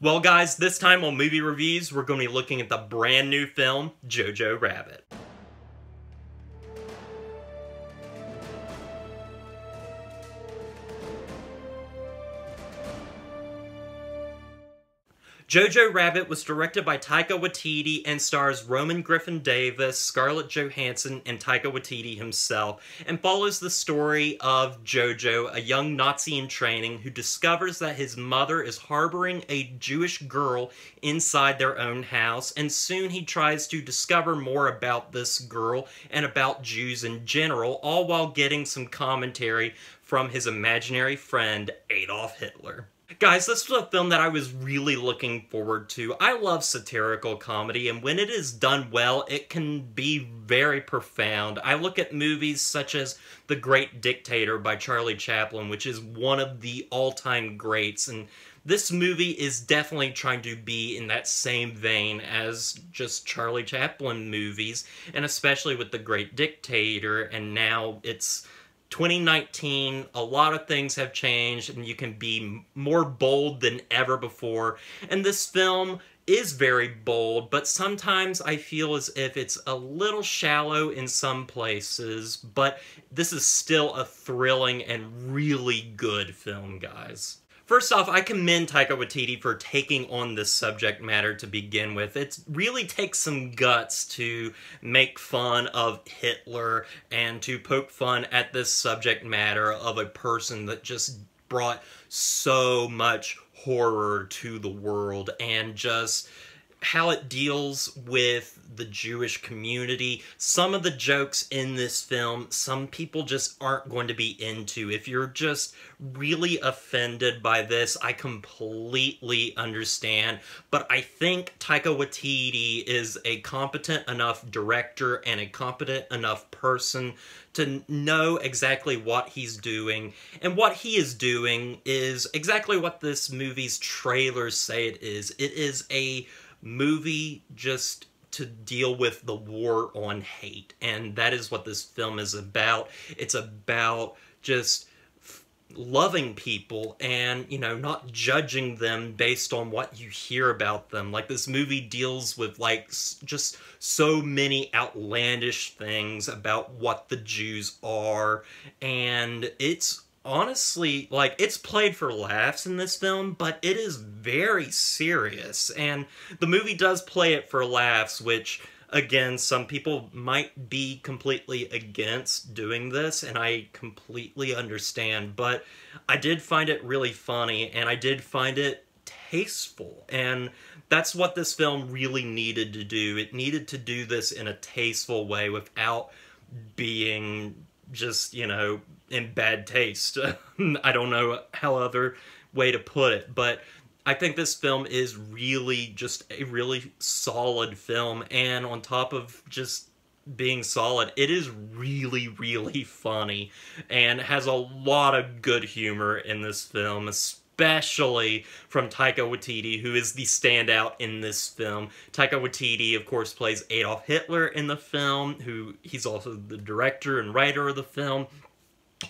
Well guys, this time on Movie Reviews, we're going to be looking at the brand new film, Jojo Rabbit. Jojo Rabbit was directed by Taika Waititi and stars Roman Griffin Davis, Scarlett Johansson, and Taika Waititi himself, and follows the story of Jojo, a young Nazi in training who discovers that his mother is harboring a Jewish girl inside their own house, and soon he tries to discover more about this girl and about Jews in general, all while getting some commentary from his imaginary friend, Adolf Hitler. Guys, this was a film that I was really looking forward to. I love satirical comedy, and when it is done well, it can be very profound. I look at movies such as The Great Dictator by Charlie Chaplin, which is one of the all-time greats, and this movie is definitely trying to be in that same vein as just Charlie Chaplin movies, and especially with The Great Dictator, and now it's 2019, a lot of things have changed, and you can be more bold than ever before. And this film is very bold, but sometimes I feel as if it's a little shallow in some places, but this is still a thrilling and really good film, guys. First off, I commend Taika Waititi for taking on this subject matter to begin with. It really takes some guts to make fun of Hitler and to poke fun at this subject matter of a person that just brought so much horror to the world, and just how it deals with the Jewish community. Some of the jokes in this film, some people just aren't going to be into. If you're just really offended by this, I completely understand. But I think Taika Waititi is a competent enough director and a competent enough person to know exactly what he's doing. And what he is doing is exactly what this movie's trailers say it is. It is a movie just to deal with the war on hate, and that is what this film is about. It's about just loving people and, you know, not judging them based on what you hear about them. Like, this movie deals with, like, just so many outlandish things about what the Jews are, and it's honestly, like, it's played for laughs in this film, but it is very serious, and the movie does play it for laughs, which, again, some people might be completely against doing this, and I completely understand, but I did find it really funny, and I did find it tasteful, and that's what this film really needed to do. It needed to do this in a tasteful way without being just, you know, in bad taste. I don't know how other way to put it, but I think this film is really just a really solid film, and on top of just being solid, it is really, really funny, and has a lot of good humor in this film, especially from Taika Waititi, who is the standout in this film. Taika Waititi, of course, plays Adolf Hitler in the film, he's also the director and writer of the film.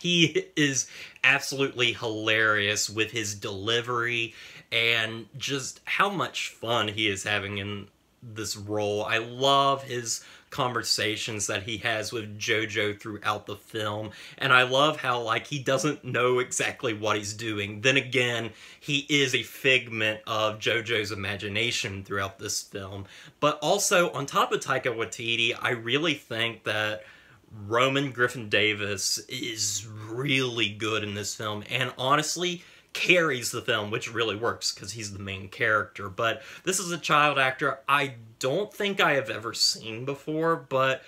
He is absolutely hilarious with his delivery and just how much fun he is having in this role. I love his conversations that he has with Jojo throughout the film, and I love how, like, he doesn't know exactly what he's doing. Then again, he is a figment of Jojo's imagination throughout this film. But also, on top of Taika Waititi, I really think that Roman Griffin Davis is really good in this film, and honestly carries the film, which really works because he's the main character. But this is a child actor I don't think I have ever seen before, but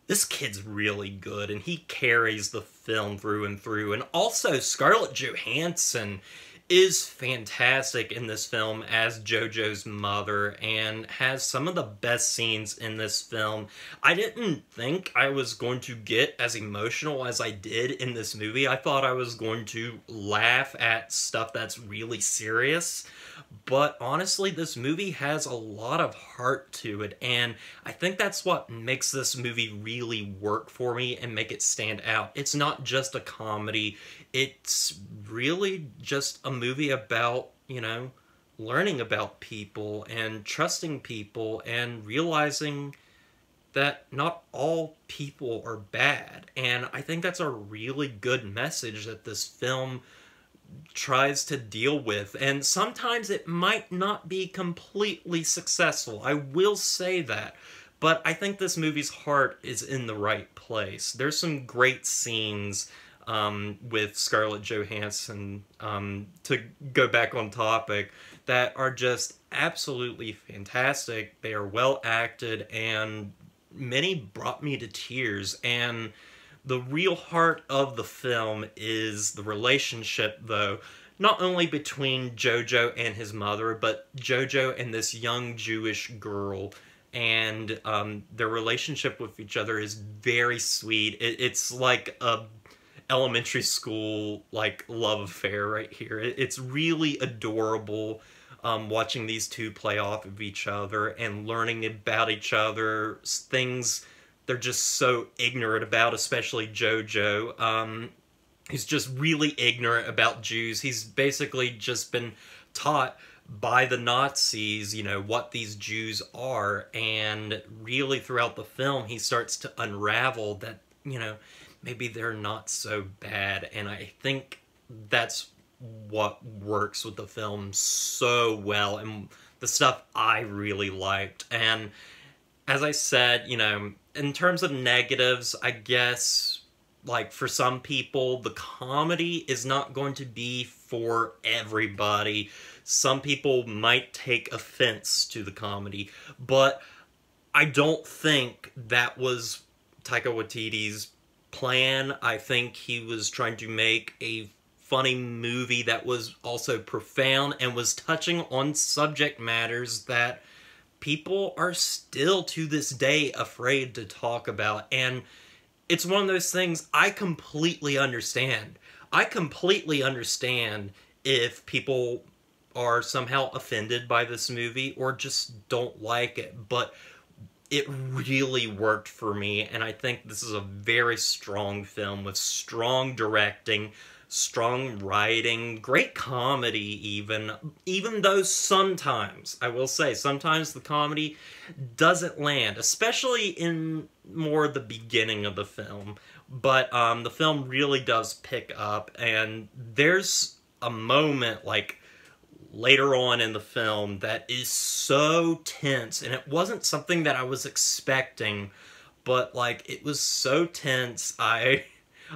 this kid's really good, and he carries the film through and through. And also, Scarlett Johansson is fantastic in this film as Jojo's mother, and has some of the best scenes in this film. I didn't think I was going to get as emotional as I did in this movie. I thought I was going to laugh at stuff that's really serious, but honestly, this movie has a lot of heart to it, and I think that's what makes this movie really work for me and make it stand out. It's not just a comedy, it's really just a movie about, you know, learning about people and trusting people and realizing that not all people are bad. And I think that's a really good message that this film tries to deal with. And sometimes it might not be completely successful. I will say that. But I think this movie's heart is in the right place. There's some great scenes with Scarlett Johansson, to go back on topic, that are just absolutely fantastic. They are well acted, and many brought me to tears. And the real heart of the film is the relationship, though, not only between Jojo and his mother, but Jojo and this young Jewish girl. And their relationship with each other is very sweet. It's like a elementary school like love affair right here. It's really adorable, watching these two play off of each other and learning about each other, things they're just so ignorant about, especially Jojo. He's just really ignorant about Jews. He's basically just been taught by the Nazis, you know, what these Jews are, and really throughout the film he starts to unravel that, you know, maybe they're not so bad. And I think that's what works with the film so well, and the stuff I really liked. And as I said, you know, in terms of negatives, I guess, like, for some people, the comedy is not going to be for everybody. Some people might take offense to the comedy, but I don't think that was Taika Waititi's plan. I think he was trying to make a funny movie that was also profound and was touching on subject matters that people are still to this day afraid to talk about. And it's one of those things I completely understand. I completely understand if people are somehow offended by this movie or just don't like it, but it really worked for me, and I think this is a very strong film with strong directing, strong writing, great comedy even though sometimes, I will say, sometimes the comedy doesn't land, especially in more the beginning of the film. But the film really does pick up, and there's a moment, like, later on in the film that is so tense, and it wasn't something that I was expecting, but, like, it was so tense. I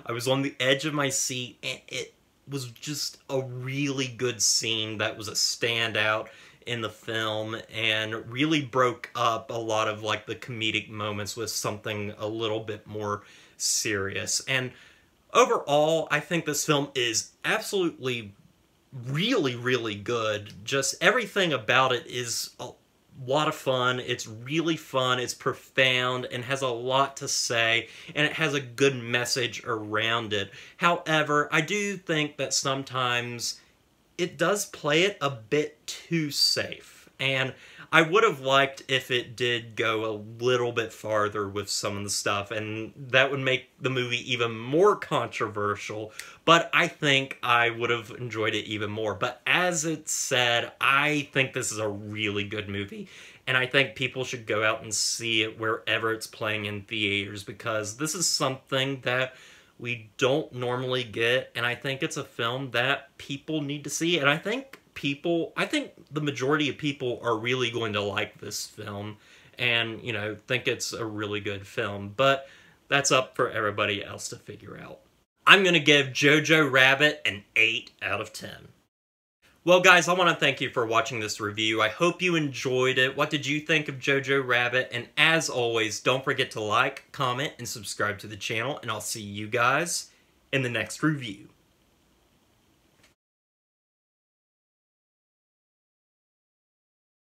was on the edge of my seat, and it was just a really good scene that was a standout in the film and really broke up a lot of, like, the comedic moments with something a little bit more serious. And overall, I think this film is absolutely really, really good. Just everything about it is a lot of fun. It's really fun, it's profound, and has a lot to say, and it has a good message around it. However, I do think that sometimes it does play it a bit too safe, and I would have liked if it did go a little bit farther with some of the stuff, and that would make the movie even more controversial, but I think I would have enjoyed it even more. But as it said, I think this is a really good movie, and I think people should go out and see it wherever it's playing in theaters, because this is something that we don't normally get, and I think it's a film that people need to see, and I think the majority of people are really going to like this film and, you know, think it's a really good film, but that's up for everybody else to figure out. I'm going to give Jojo Rabbit an 8 out of 10. Well, guys, I want to thank you for watching this review. I hope you enjoyed it. What did you think of Jojo Rabbit? And as always, don't forget to like, comment, and subscribe to the channel, and I'll see you guys in the next review.